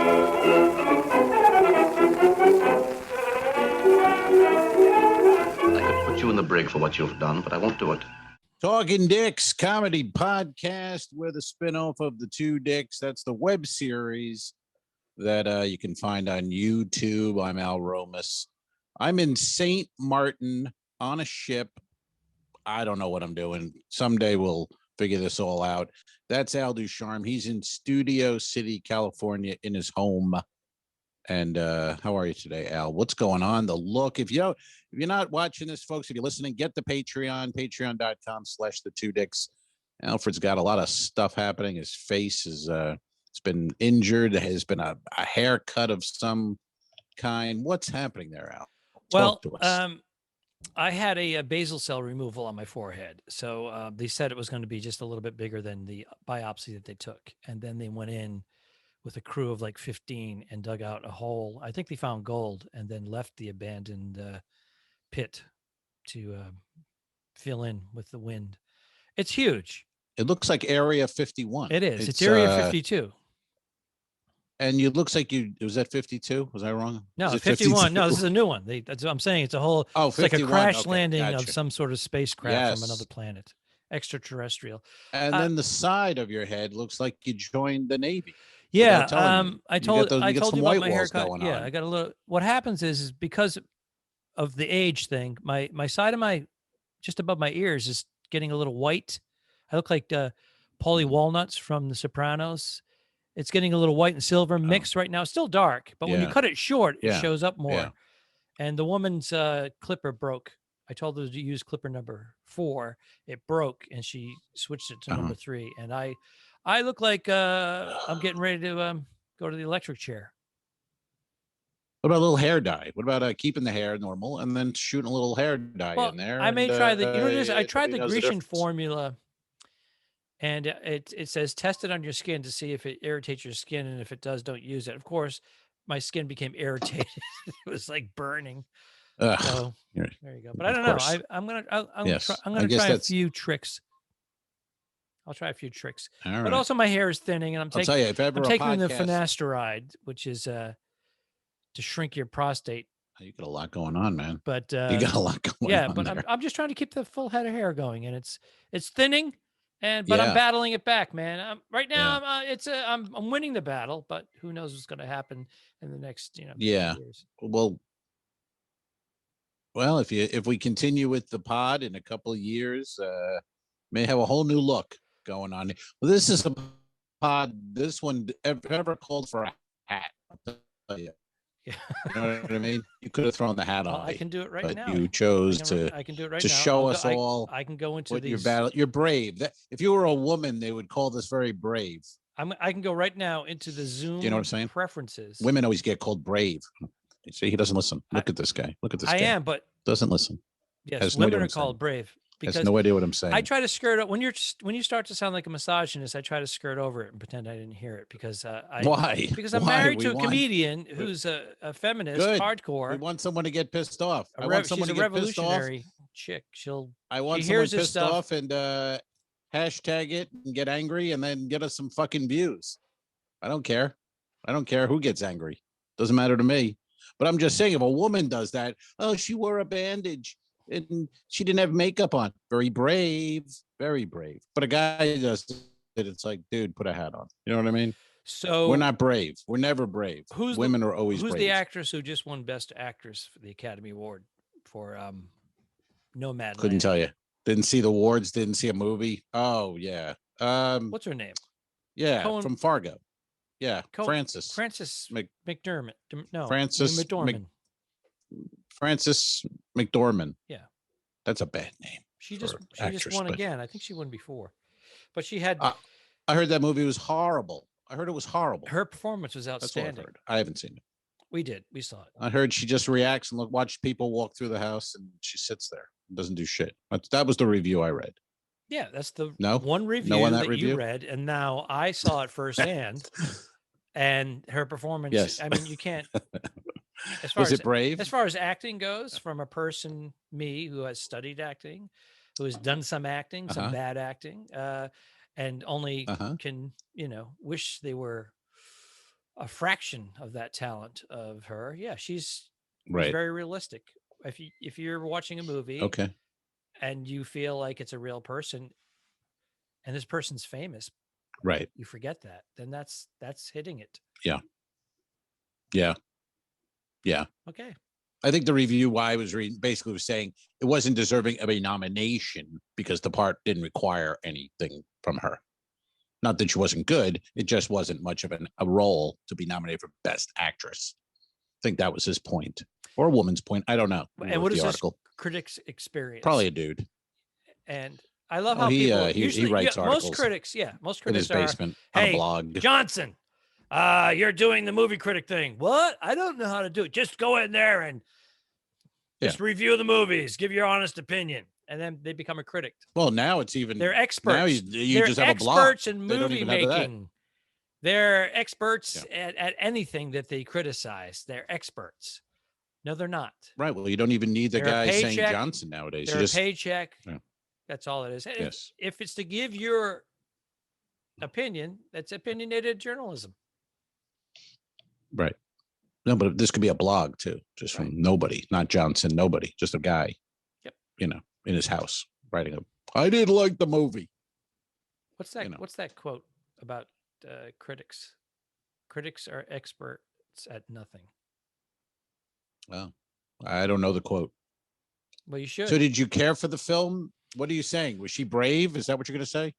I could put you in the brig for what you've done, but I won't do it. Talking Dicks comedy podcast. We're the spinoff of the Two Dicks. That's the web series that you can find on YouTube. I'm Al Romas. I'm in St. Martin on a ship. I don't know what I'm doing. Someday we'll figure this all out. That's Al Ducharme. He's in Studio City, California, in his home. And how are you today, Al? What's going on? The look. If you're not watching this, folks, if you're listening, get the Patreon, patreon.com/the2dicks. Alfred's got a lot of stuff happening. His face is it's been injured. There has been a haircut of some kind. What's happening there, Al? Talk to us. I had a basal cell removal on my forehead. So they said it was going to be just a little bit bigger than the biopsy that they took. And then they went in with a crew of like 15 and dug out a hole. I think they found gold and then left the abandoned pit to fill in with the wind. It's huge. It looks like Area 51. It is. It's Area 52. And it looks like was that 52? Was I wrong? No, 51. No, this is a new one. That's what I'm saying. It's a whole, it's like a crash landing of some sort of spacecraft from another planet, extraterrestrial. And then the side of your head looks like you joined the Navy. Yeah. I told you about my haircut. Yeah. I got a little, what happens is because of the age thing, my side of just above my ears is getting a little white. I look like Paulie Walnuts from The Sopranos. It's getting a little white and silver mixed right now. It's still dark, but when you cut it short, it shows up more. Yeah. And the woman's clipper broke. I told her to use clipper number 4. It broke, and she switched it to number 3. And I look like I'm getting ready to go to the electric chair. What about a little hair dye? What about keeping the hair normal and then shooting a little hair dye in there? I may try I tried the Grecian formula. And it says, test it on your skin to see if it irritates your skin. And if it does, don't use it. Of course, my skin became irritated. It was like burning. So there you go. But I don't know. I'm going to try a few tricks. I'll try a few tricks. But also my hair is thinning. And I'm taking the finasteride, which is to shrink your prostate. You got a lot going on, man. But you got a lot going on. Yeah, but I'm just trying to keep the full head of hair going. And it's thinning. But I'm battling it back, man. Right now, I'm winning the battle, but who knows what's going to happen in the next, years. Well, if we continue with the pod in a couple of years, may have a whole new look going on. Well, this is a pod. This one ever called for a hat. I'll tell you. Yeah. You know what I mean? You could have thrown the hat on. I can do it right now. But you chose I can do it right to now. show us all. I can go into your battle. You're brave. If you were a woman, they would call this very brave. I can go right now into the Zoom. Do you know what I'm saying? Preferences. Women always get called brave. You see, he doesn't listen. Look at this guy. Look at this guy. I am, but doesn't listen. Yes, women are called brave. Because has no idea what I'm saying. I try to skirt up when you start to sound like a misogynist. I try to skirt over it and pretend I didn't hear it because why? Because I'm married to a comedian who's a feminist, hardcore. We want someone to get pissed off. I want someone to get pissed off. Chick. I want someone pissed off and hashtag it and get angry and then get us some fucking views. I don't care. I don't care who gets angry. Doesn't matter to me. But I'm just saying, if a woman does that, oh, she wore a bandage. And she didn't have makeup on. Very brave, very brave. But a guy does it. It's like, dude, put a hat on. You know what I mean? So we're not brave. We're never brave. Women are always brave. Who's the actress who just won Best Actress for the Academy Award for Nomadland? Couldn't tell you. Didn't see the awards. Didn't see a movie. Oh yeah. What's her name? Yeah, from Fargo. Yeah, Frances McDermott. No, Frances McDormand. Frances McDormand. Yeah. That's a bad name. She just won again. I think she won before. But she had I heard that movie was horrible. I heard it was horrible. Her performance was outstanding. That's what I've heard. I haven't seen it. We did. We saw it. I heard she just reacts and watch people walk through the house and she sits there and doesn't do shit. That was the review I read. Yeah, that's the No one review one that you read, and now I saw it firsthand. And her performance, yes. I mean, you can't. Was it brave? As far as acting goes, from a person, me, who has studied acting, who has done some acting, some bad acting, and only can, wish they were a fraction of that talent of her. Yeah, she's Right. very realistic. If you're watching a movie Okay. and you feel like it's a real person and this person's famous, Right. you forget that. Then that's hitting it. Yeah. Yeah. Yeah. Okay. I think the review I was reading basically was saying it wasn't deserving of a nomination because the part didn't require anything from her. Not that she wasn't good, it just wasn't much of a role to be nominated for Best Actress. I think that was his point, or a woman's point. I don't know. And what is the this article? critics' experience? Probably a dude. And I love Oh, how he, people he usually writes articles most critics in his are, basement on a hey, blog. Johnson, you're doing the movie critic thing. What? I don't know how to do it. Just go in there and just review the movies, give your honest opinion, and then they become a critic. Well, now it's even they're experts. Now they're just have a blog. Experts in They don't movie even have that. making. They're experts at anything that they criticize. They're experts. No, they're not. Right. Well, you don't even need the guy saying Johnson nowadays. They're a paycheck. Yeah. That's all it is. And Yes. If it's to give your opinion, that's opinionated journalism. Right. No, but this could be a blog too, just from nobody, not Johnson, nobody, just a guy, in his house writing I didn't like the movie. What's that? What's that quote about critics? Critics are experts at nothing. Well, I don't know the quote. Well, you should. So did you care for the film? What are you saying? Was she brave? Is that what you're going to say?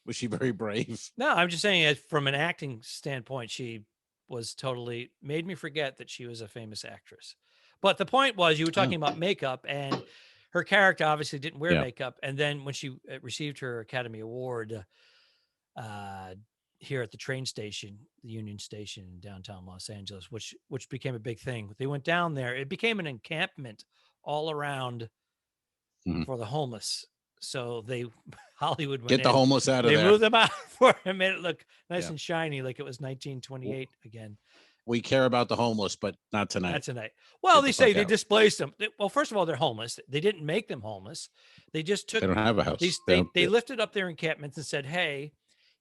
Was she very brave? No, I'm just saying from an acting standpoint, she was totally made me forget that she was a famous actress. But the point was you were talking about makeup, and her character obviously didn't wear makeup. And then when she received her Academy Award here at the train station, the Union Station in downtown Los Angeles, which became a big thing. They went down there. It became an encampment all around for the homeless. So Hollywood went Get the homeless out of there. They moved them out for and made it look nice and shiny, like it was 1928 again. We care about the homeless, but not tonight. Not tonight. Well, they say they displaced them. Well, first of all, they're homeless. They didn't make them homeless. They just took. They don't have a house. They lifted up their encampments and said, "Hey,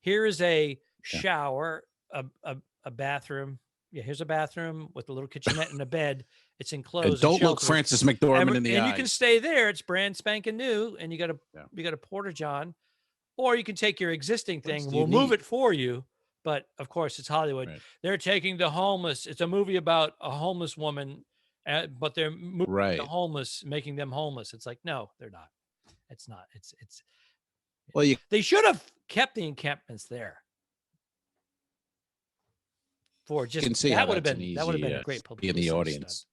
here is a shower, a bathroom. Yeah, here's a bathroom with a little kitchenette and a bed. It's enclosed. And don't look Francis McDormand in the eye. And you can stay there. It's brand spanking new, and you got a porta john, or you can take your existing thing. And we'll move it for you." But of course, it's Hollywood. Right. They're taking the homeless. It's a movie about a homeless woman, but they're moving the homeless, making them homeless. It's like, no, they're not. It's not. It's. Well, they should have kept the encampments there. For just that would have been a great publicity in the audience.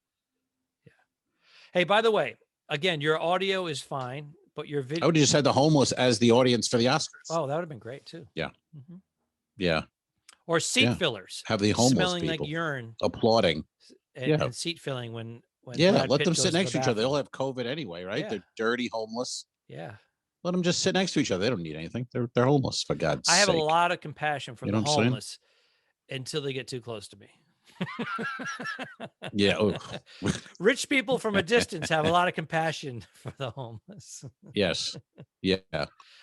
Stunt. Yeah. Hey, by the way, again, your audio is fine, but your video. I would have just had the homeless as the audience for the Oscars. Oh, that would have been great too. Yeah. Yeah. Or seat fillers. Have the homeless smelling people like urine, applauding, and seat filling when let them sit next to each other. They'll have COVID anyway, right? Yeah. They're dirty homeless. Yeah. Let them just sit next to each other. They don't need anything. They're homeless, for God's sake. I have a lot of compassion for the homeless until they get too close to me. Rich people from a distance have a lot of compassion for the homeless. Yes. Yeah.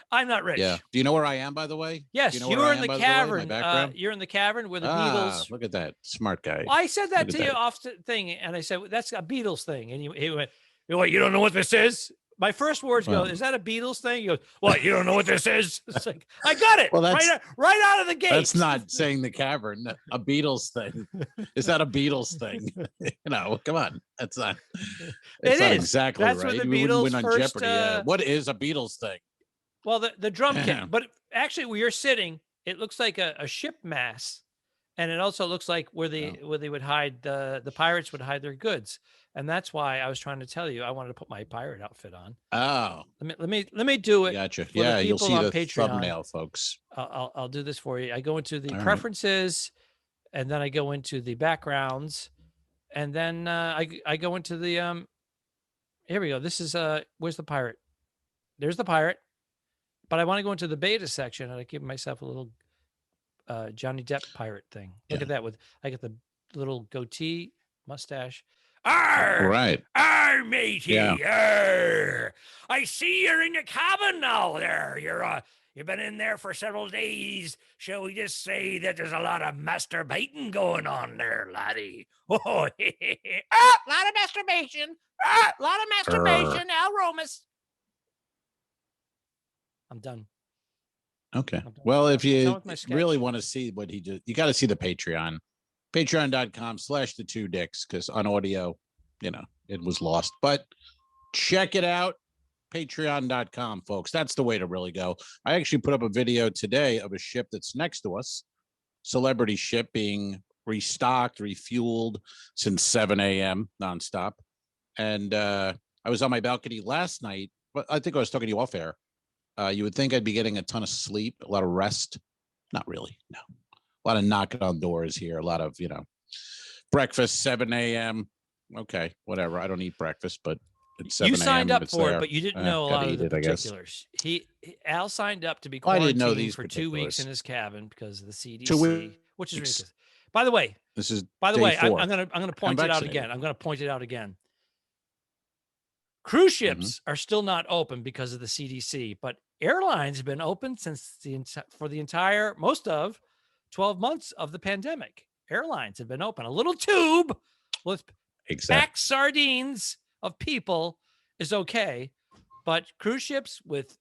I'm not rich. Yeah. Do you know where I am, by the way? Yes, you're in the cavern. You're in the cavern where the Beatles. Look at that smart guy. I said that to you off the thing, and I said that's a Beatles thing, and he went, "What? You don't know what this is?" My first words go, "Is that a Beatles thing?" He goes, "What? You don't know what this is?" It's like, I got it. Well, right out of the gate. That's not saying the cavern. A Beatles thing. Is that a Beatles thing? Come on. That's not. It's not exactly that's right. What the Beatles win on first, Jeopardy. What is a Beatles thing? Well, the drum kit, but actually, where you're sitting, it looks like a ship mast, and it also looks like where they would hide the pirates would hide their goods. And that's why I was trying to tell you I wanted to put my pirate outfit on. Oh, let me do it. Gotcha. Yeah, you'll see the Patreon. Thumbnail, folks. I'll do this for you. I go into the preferences, and then I go into the backgrounds, and then I go into the Here we go. This is where's the pirate? There's the pirate, but I want to go into the beta section, and I give myself a little Johnny Depp pirate thing. Look at that! I got the little goatee, mustache. Arr! Right. Arr, matey. Yeah. Arr! I see you're in your cabin now there. You've been in there for several days. Shall we just say that there's a lot of masturbating going on there, laddie? Oh, a lot of masturbation. A lot of masturbation. Al Romas. I'm done. Okay. I'm done. Well, if I'm done you with my sketch. really want to see what he did, you got to see the Patreon. Patreon.com/the2dicks, because on audio, it was lost. But check it out. Patreon.com, folks. That's the way to really go. I actually put up a video today of a ship that's next to us, Celebrity ship being restocked, refueled since 7 a.m. nonstop. And I was on my balcony last night, but I think I was talking to you off air. You would think I'd be getting a ton of sleep, a lot of rest. Not really, no. A lot of knocking on doors here, a lot of, breakfast, 7 a.m. Okay, whatever. I don't eat breakfast, but it's 7 You signed a.m. up for it, but you didn't know a lot of the particulars. Al signed up to be I didn't know quarantined these for 2 weeks in particulars. his cabin because of the CDC, 2 weeks. which is ridiculous. By the way, This is I'm day 4. gonna point it out vaccinated. again. I'm gonna point it out again. Cruise ships are still not open because of the CDC, but airlines have been open since for the entire most of 12 months of the pandemic. Airlines have been open. A little tube with packed sardines of people is okay, but cruise ships with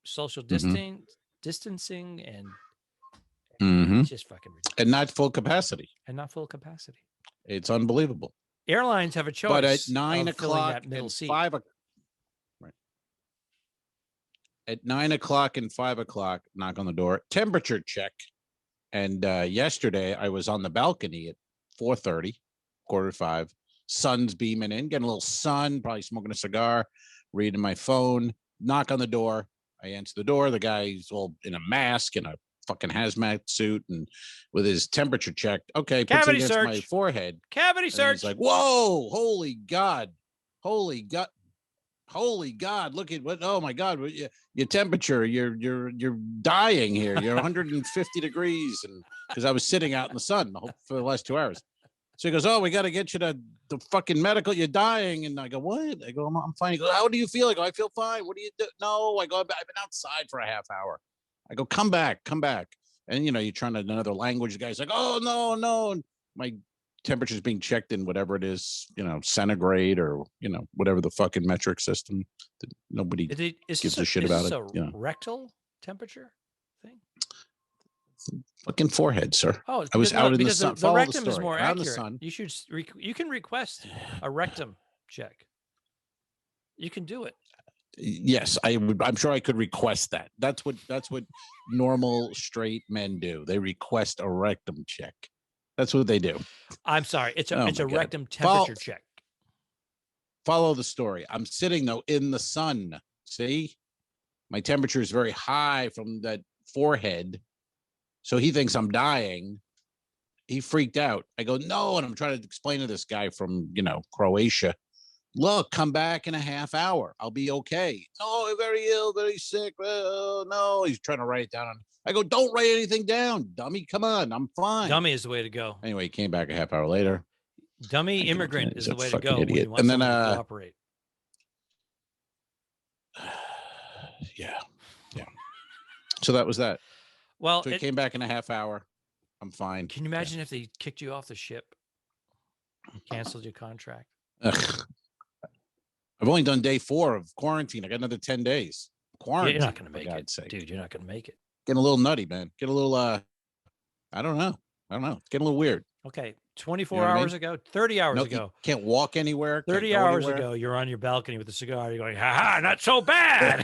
social distancing and it's just fucking ridiculous. And not full capacity. It's unbelievable. Airlines have a choice. But at 9 o'clock and and 5 o'clock, right. At 9 o'clock and 5 o'clock, knock on the door, temperature check. And yesterday I was on the balcony at 4:30, 4:45. Sun's beaming in, getting a little sun, probably smoking a cigar, reading my phone, knock on the door. I answer the door. The guy's all in a mask and a fucking hazmat suit and with his temperature checked. Okay, puts it against my forehead. Cavity search. He's like, whoa, holy God. Look at what, oh my God, your temperature, you're dying here. You're 150 degrees. And because I was sitting out in the sun for the last 2 hours. So he goes, oh, we got to get you to the fucking medical. You're dying. And I go, what? I go, I'm fine. He goes, how do you feel? I go, I feel fine. What do you do? No, I go, I've been outside for a half hour. I go, come back. And, you're trying to another language. The guy's like, oh, no. And my temperature's being checked in whatever it is, centigrade or, whatever the fucking metric system that nobody gives a shit about it. Rectal temperature thing? Fucking forehead, sir. Oh, I was out in the sun. The rectum is more accurate. The sun. You can request a rectum check. You can do it. Yes, I'm sure I could request that. That's what normal straight men do. They request a rectum check. That's what they do. I'm sorry. It's a rectum temperature check. Follow the story. I'm sitting though in the sun. See, my temperature is very high from that forehead. So he thinks I'm dying. He freaked out. I go, no. And I'm trying to explain to this guy from, Croatia. Look, come back in a half hour. I'll be okay. Oh, I'm very ill, very sick. Oh, no. He's trying to write it down. I go, don't write anything down, dummy. Come on. I'm fine. Dummy is the way to go. Anyway, he came back a half hour later. Dummy immigrant is the way to go. Idiot. When you want and then, to cooperate. Yeah. So that was that. Well, so he came back in a half hour. I'm fine. Can you imagine if they kicked you off the ship, canceled your contract? Ugh. I've only done day 4 of quarantine. I got another 10 days. Quarantine. You're not going to make it, sake. dude. You're not going to make it. Getting a little nutty, man. Get a little. I don't know. It's getting a little weird. Okay, 24 hours ago, 30 hours ago. Can't walk anywhere. 30 hours ago, you're on your balcony with a cigar. You're going, ha, not so bad.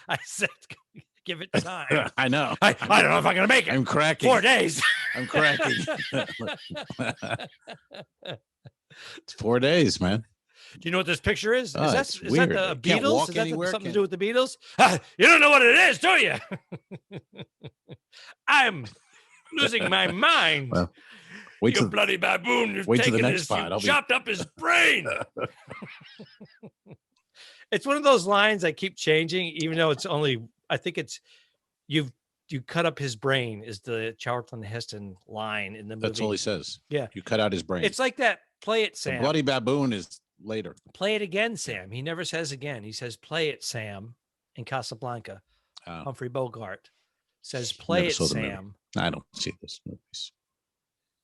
I said, give it time. I know. I don't know if I'm going to make it. I'm cracking. 4 days. I'm cracking. It's 4 days, man. Do you know what this picture is? Oh, is that the Beatles? Is that something to do with the Beatles? You don't know what it is, do you? I'm losing my mind. Well, you bloody baboon. You've taken his, chopped up his brain. It's one of those lines that keep changing, even though it's only, I think it's, you cut up his brain is the Charlton Heston line in the movie. That's all he says. Yeah. You cut out his brain. It's like that. Play it, Sam. The bloody baboon is later. Play it again, Sam. He never says again. He says, play it, Sam, in Casablanca. Humphrey Bogart, says, "Play Never it, saw the movie. Sam. I don't see those movies.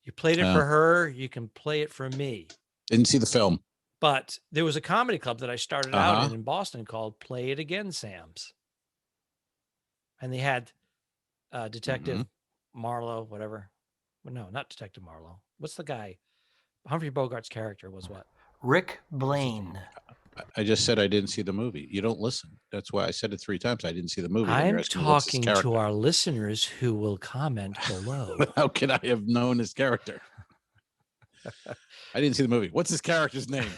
You played it for her. You can play it for me." Didn't see the film. But there was a comedy club that I started out in Boston called Play It Again, Sam's. And they had Detective Marlowe, whatever. Well, no, not Detective Marlowe. What's the guy? Humphrey Bogart's character was what? Rick Blaine. I just said I didn't see the movie. You don't listen. That's why I said it 3 times. I didn't see the movie. I'm talking to our listeners who will comment below. How could I have known his character? I didn't see the movie. What's his character's name?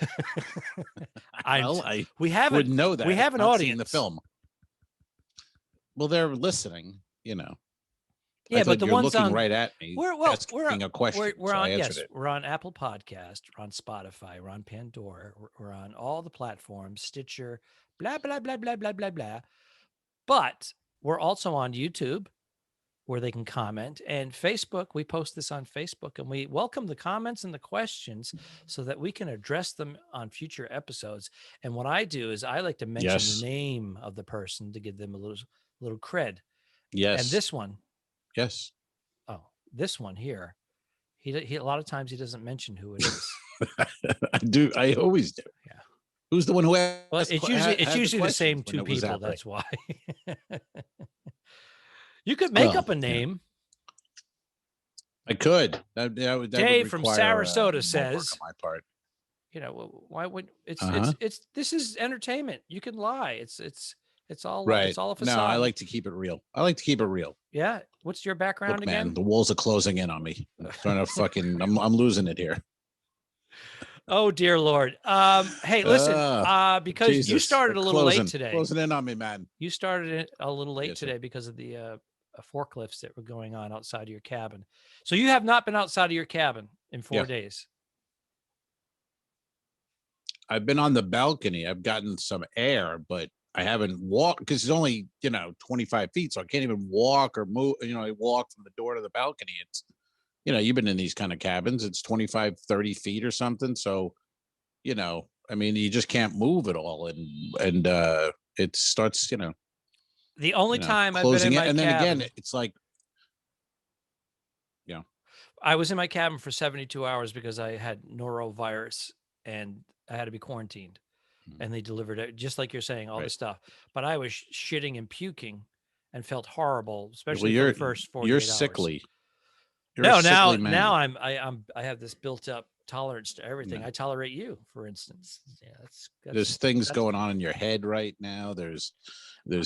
We haven't would know that. We have an not audience seen the film. Well, they're listening. You know. Yeah, but the you're ones looking on right at me. we're a question. We're on we're on Apple Podcast, we're on Spotify, we're on Pandora, we're on all the platforms, Stitcher, blah blah blah blah blah blah blah. But we're also on YouTube, where they can comment, and Facebook. We post this on Facebook, and we welcome the comments and the questions so that we can address them on future episodes. And what I do is I like to mention the name of the person to give them a little cred. Yes. And this one. Yes. Oh, this one here. He a lot of times he doesn't mention who it is. I do. I always do. Yeah. Who's the one who asked? Well, it's usually the same 2 people. That's why. You could make up a name. I could. That Dave would from require, Sarasota says, on my part. You know, why would it's this is entertainment. You can lie. It's all right. It's all a facade. No, I like to keep it real. Yeah. What's your background again? Man, the walls are closing in on me. I'm trying to I'm losing it here. Oh dear Lord. Hey, listen, because Jesus, you started a little late today. Closing in on me, man. You started it a little late today because of the forklifts that were going on outside of your cabin. So you have not been outside of your cabin in 4 days. I've been on the balcony. I've gotten some air, but I haven't walked because it's only, 25 feet. So I can't even walk or move. I walk from the door to the balcony. It's, you've been in these kind of cabins. It's 25, 30 feet or something. So, I mean, you just can't move at all. And it starts, the only time I've been in my cabin. And then again, it's like, I was in my cabin for 72 hours because I had norovirus and I had to be quarantined. And they delivered it, just like you're saying, all the stuff. But I was shitting and puking and felt horrible, especially for the first 48 hours. You're sickly. Now I have this built up tolerance to everything. I tolerate you, for instance. Yeah, there's things going on in your head right now. There's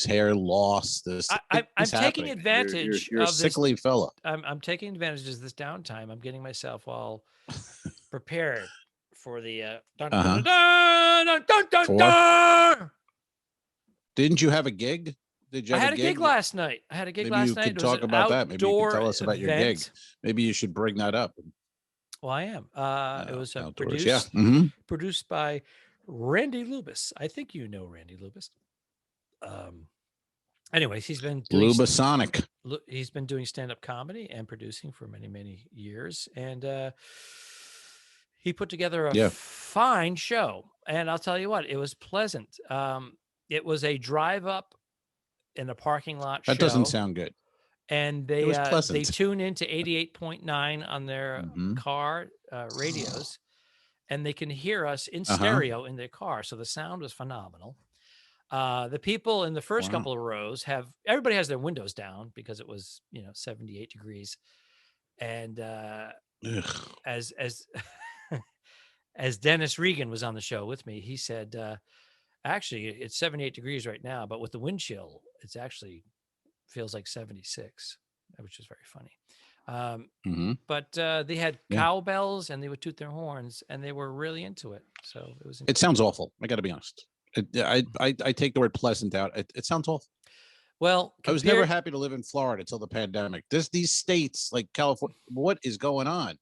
hair loss. I'm taking advantage. You're a sickly fella. I'm taking advantage of this downtime. I'm getting myself all prepared for the dun, dun, dun, dun, dun, dun, dun. Didn't you have a gig? I had a gig last night. Maybe you could talk about that. Maybe you could tell us about your gig. Maybe you should bring that up. Well, I am. It was outdoors, produced by Randy Lubis. I think you know Randy Lubis. Anyways, he's been doing Lubasonic. He's been doing stand-up comedy and producing for many, many years. And he put together a fine show. And I'll tell you what, it was pleasant. It was a drive up in a parking lot show. That doesn't sound good. And they tune into 88.9 on their car radios, and they can hear us in stereo in their car. So the sound was phenomenal. The people in the first couple of rows everybody has their windows down because it was 78 degrees, and as as Dennis Regan was on the show with me, he said, actually it's 78 degrees right now, but with the wind chill, it's actually feels like 76, which is very funny. But they had cowbells and they would toot their horns and they were really into it. So it was. It sounds awful. I got to be honest. I take the word pleasant out. It sounds awful. Well, I was never happy to live in Florida till the pandemic. These states like California, what is going on?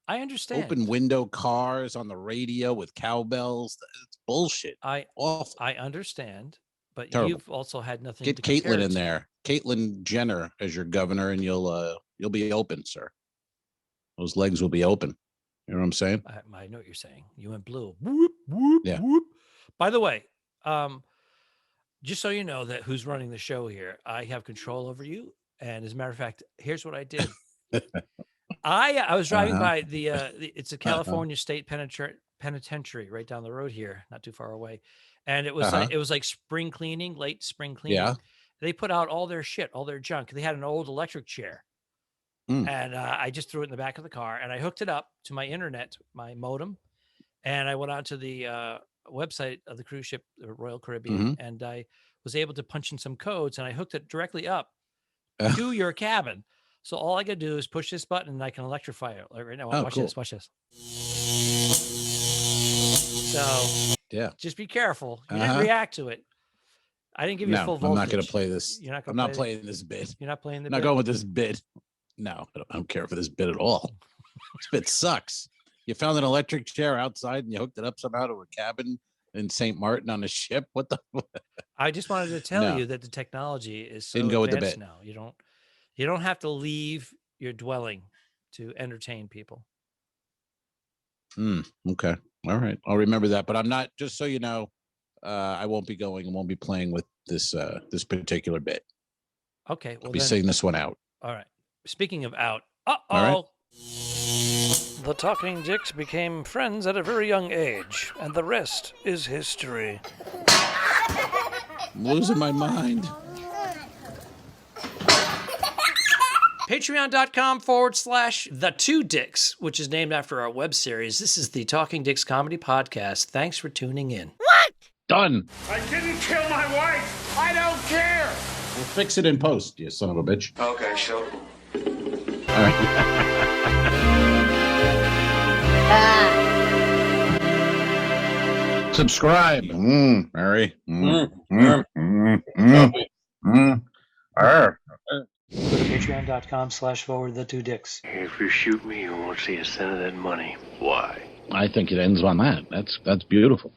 I understand. Open window cars on the radio with cowbells. It's bullshit. Awful. I understand, but Terrible. You've also had nothing. Get to Caitlyn in to. there, Caitlyn Jenner as your governor, and you'll be open, sir. Those legs will be open. You know what I'm saying? I know what you're saying. You went blue. Whoop, whoop, whoop. By the way, just so you know that who's running the show here, I have control over you. And as a matter of fact, here's what I did. I was driving by it's a California State Penitentiary right down the road here, not too far away. And it was like spring cleaning, late spring cleaning. Yeah. They put out all their shit, all their junk. They had an old electric chair. And I just threw it in the back of the car and I hooked it up to my internet, my modem. And I went on to the website of the cruise ship, the Royal Caribbean, and I was able to punch in some codes and I hooked it directly up to your cabin. So all I got to do is push this button and I can electrify it. Like right now, watch this, watch this. So yeah, just be careful. You didn't react to it. I didn't give you full voltage. I'm not going to play this. You're not I'm not playing this bit. You're not playing the bit? bit? Not going with this bit. No, I don't care for this bit at all. This bit sucks. You found an electric chair outside and you hooked it up somehow to a cabin in St. Martin on a ship. What the? I just wanted to tell you that the technology is so didn't go with the advanced bit. now. You don't have to leave your dwelling to entertain people. Okay. All right. I'll remember that. But I'm not, just so you know, I won't be going and won't be playing with this particular bit. Okay. Well, I'll be sitting this one out. All right. Speaking of out. All right. The Talking Dicks became friends at a very young age, and the rest is history. I'm losing my mind. Patreon.com/The2Dicks, which is named after our web series. This is the Talking Dicks Comedy Podcast. Thanks for tuning in. What? Done. I didn't kill my wife. I don't care. We'll fix it in post, you son of a bitch. Okay, sure. All right. Subscribe. Mary. Go to patreon.com/The2Dicks. If you shoot me, you won't see a cent of that money. Why? I think it ends on that. That's beautiful.